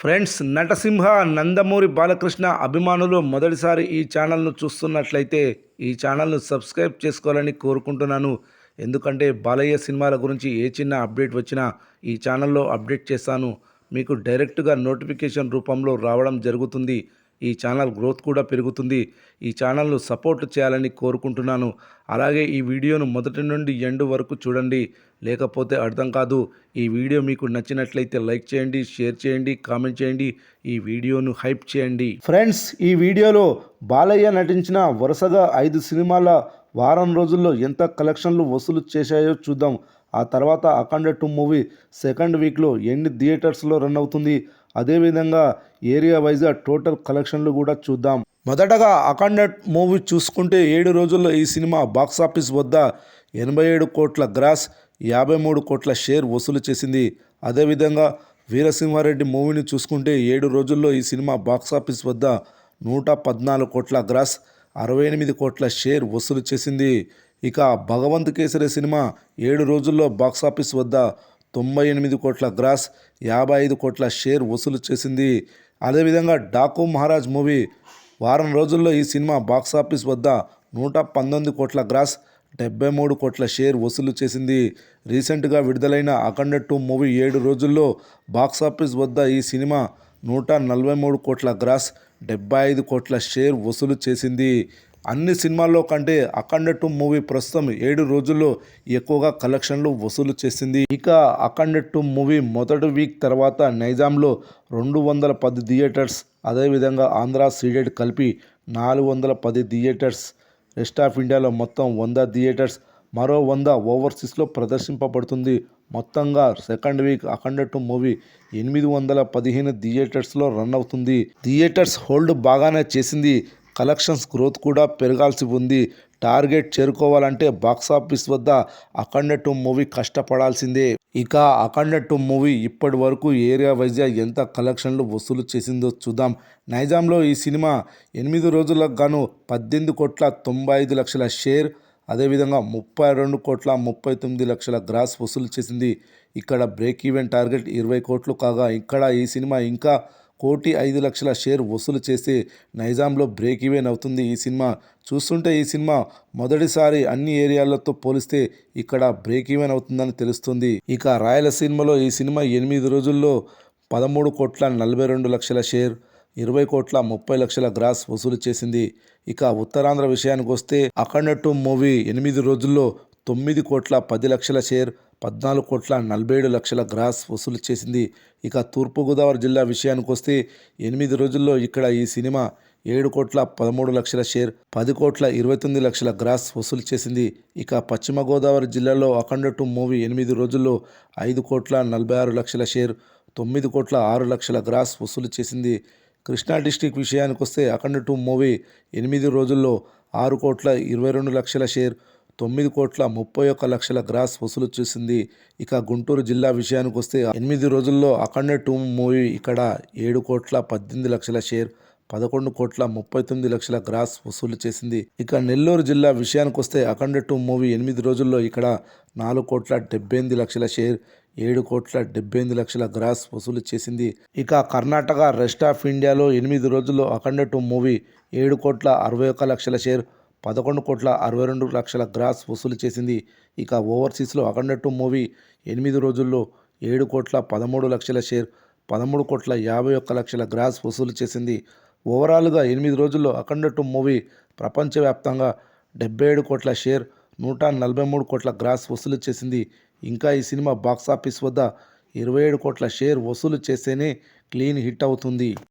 Friends, నటసింహ నందమూరి బాలకృష్ణ అభిమానులు మొదటిసారి ఈ ఛానల్ను చూస్తున్నట్లయితే ఈ ఛానల్ను సబ్స్క్రైబ్ చేసుకోవాలని కోరుకుంటున్నాను. ఎందుకంటే బాలయ్య సినిమాల గురించి ఏ చిన్న అప్డేట్ వచ్చినా ఈ ఛానల్లో అప్డేట్ చేస్తాను. మీకు డైరెక్ట్గా నోటిఫికేషన్ రూపంలో రావడం జరుగుతుంది. ఈ ఛానల్ గ్రోత్ కూడా పెరుగుతుంది. ఈ ఛానల్ను సపోర్ట్ చేయాలని కోరుకుంటున్నాను. అలాగే ఈ వీడియోను మొదటి నుండి ఎండ్ వరకు చూడండి, లేకపోతే అర్థం కాదు. ఈ వీడియో మీకు నచ్చినట్లయితే లైక్ చేయండి, షేర్ చేయండి, కామెంట్ చేయండి, ఈ వీడియోను హైప్ చేయండి. ఫ్రెండ్స్, ఈ వీడియోలో బాలయ్య నటించిన వరుసగా 5 సినిమాల వారం రోజుల్లో ఎంత కలెక్షన్లు వసూలు చేశాయో చూద్దాం. ఆ తర్వాత అఖండ 2 మూవీ సెకండ్ వీక్లో ఎన్ని థియేటర్స్లో రన్ అవుతుంది, అదేవిధంగా ఏరియా వైజ్గా టోటల్ కలెక్షన్లు కూడా చూద్దాం. మొదటగా అఖండ మూవీ చూసుకుంటే 7 రోజుల్లో ఈ సినిమా బాక్సాఫీస్ వద్ద 87 కోట్ల గ్రాస్, 53 కోట్ల షేర్ వసూలు చేసింది. అదేవిధంగా వీరసింహారెడ్డి మూవీని చూసుకుంటే 7 రోజుల్లో ఈ సినిమా బాక్సాఫీస్ వద్ద 114 కోట్ల గ్రాస్, 68 కోట్ల షేర్ వసూలు చేసింది. ఇక భగవంత్ కేసరి సినిమా 7 రోజుల్లో బాక్సాఫీస్ వద్ద 98 కోట్ల గ్రాస్, 55 కోట్ల షేర్ వసూలు చేసింది. అదేవిధంగా డాకు మహారాజ్ మూవీ వారం రోజుల్లో ఈ సినిమా బాక్సాఫీస్ వద్ద 119 కోట్ల గ్రాస్, 73 కోట్ల షేర్ వసూలు చేసింది. రీసెంట్గా విడుదలైన అఖండ 2 మూవీ 7 రోజుల్లో బాక్సాఫీస్ వద్ద ఈ సినిమా 143 కోట్ల గ్రాస్, 75 కోట్ల షేర్ వసూలు చేసింది. అన్ని సినిమాల్లో కంటే అఖండ 2 మూవీ ప్రస్తుతం 7 రోజుల్లో ఎక్కువగా కలెక్షన్లు వసూలు చేసింది. ఇక అఖండ 2 మూవీ మొదటి వీక్ తర్వాత నైజాంలో 210 థియేటర్స్, అదేవిధంగా ఆంధ్ర సీడెడ్ కలిపి 410 థియేటర్స్, రెస్ట్ ఆఫ్ ఇండియాలో మొత్తం 100 థియేటర్స్, మరో 100 ఓవర్సీస్లో ప్రదర్శింపబడుతుంది. మొత్తంగా సెకండ్ వీక్ అఖండ 2 మూవీ 815 థియేటర్స్లో రన్ అవుతుంది. థియేటర్స్ హోల్డ్ బాగానే చేసింది. కలెక్షన్స్ గ్రోత్ కూడా పెరగాల్సి ఉంది. టార్గెట్ చేరుకోవాలంటే బాక్సాఫీస్ వద్ద అఖండ 2 మూవీ కష్టపడాల్సిందే. ఇక అఖండ 2 మూవీ ఇప్పటి వరకు ఏరియా వైజ్గా ఎంత కలెక్షన్లు వసూలు చేసిందో చూద్దాం. నైజాంలో ఈ సినిమా 8 రోజులకు గాను 18 కోట్ల 95 లక్షల షేర్, అదేవిధంగా 32 కోట్ల 39 లక్షల గ్రాస్ వసూలు చేసింది. ఇక్కడ బ్రేక్ ఈవెన్ టార్గెట్ 20 కోట్లు కాగా ఇక్కడ ఈ సినిమా ఇంకా 1,05,00,000 షేర్ వసూలు చేస్తే నైజాంలో బ్రేక్ ఈవెన్ అవుతుంది. ఈ సినిమా చూస్తుంటే ఈ సినిమా మొదటిసారి అన్ని ఏరియాలతో పోలిస్తే ఇక్కడ బ్రేక్ ఈవెన్ అవుతుందని తెలుస్తుంది. ఇక రాయలసీమలో ఈ సినిమా 8 రోజుల్లో 13 కోట్ల 42 లక్షల షేర్, 20 కోట్ల 30 లక్షల గ్రాస్ వసూలు చేసింది. ఇక ఉత్తరాంధ్ర విషయానికి వస్తే అఖండ 2 మూవీ 8 రోజుల్లో 9 కోట్ల 10 లక్షల షేర్, 14 కోట్ల 47 లక్షల గ్రాస్ వసూలు చేసింది. ఇక తూర్పుగోదావరి జిల్లా విషయానికి వస్తే 8 రోజుల్లో ఇక్కడ ఈ సినిమా 7 కోట్ల 13 లక్షల షేర్, 10 కోట్ల 29 లక్షల గ్రాస్ వసూలు చేసింది. ఇక పశ్చిమ గోదావరి జిల్లాలో అఖండ 2 మూవీ 8 రోజుల్లో 5 కోట్ల 46 లక్షల షేర్, 9 కోట్ల 6 లక్షల గ్రాస్ వసూలు చేసింది. కృష్ణా డిస్టిక్ విషయానికి వస్తే అఖండ 2 మూవీ 8 రోజుల్లో 6 కోట్ల 22 లక్షల షేర్, 9 కోట్ల 31 లక్షల గ్రాస్ వసూలు చేసింది. ఇక గుంటూరు జిల్లా విషయానికి వస్తే 8 రోజుల్లో అఖండ 2 మూవీ ఇక్కడ 7 కోట్ల 18 లక్షల షేర్, 11 కోట్ల 39 లక్షల గ్రాస్ వసూలు చేసింది. ఇక నెల్లూరు జిల్లా విషయానికి వస్తే అఖండ 2 మూవీ 8 రోజుల్లో ఇక్కడ 4 కోట్ల 78 లక్షల షేర్, 7 కోట్ల 78 లక్షల గ్రాస్ వసూలు చేసింది. ఇక కర్ణాటక రెస్ట్ ఆఫ్ ఇండియాలో 8 రోజుల్లో అఖండ 2 మూవీ 7 కోట్ల 61 లక్షల షేర్, 11 కోట్ల 62 లక్షల గ్రాస్ వసూలు చేసింది. ఇక ఓవర్సీస్లో అఖండ 2 మూవీ 8 రోజుల్లో 7 కోట్ల 13 లక్షల షేర్, 13 కోట్ల 51 లక్షల గ్రాస్ వసూలు చేసింది. ఓవరాల్గా 8 రోజుల్లో అఖండ 2 మూవీ ప్రపంచవ్యాప్తంగా 77 కోట్ల షేర్, 143 కోట్ల గ్రాస్ వసూలు చేసింది. ఇంకా ఈ సినిమా బాక్సాఫీస్ వద్ద 27 కోట్ల షేర్ వసూలు చేస్తేనే క్లీన్ హిట్ అవుతుంది.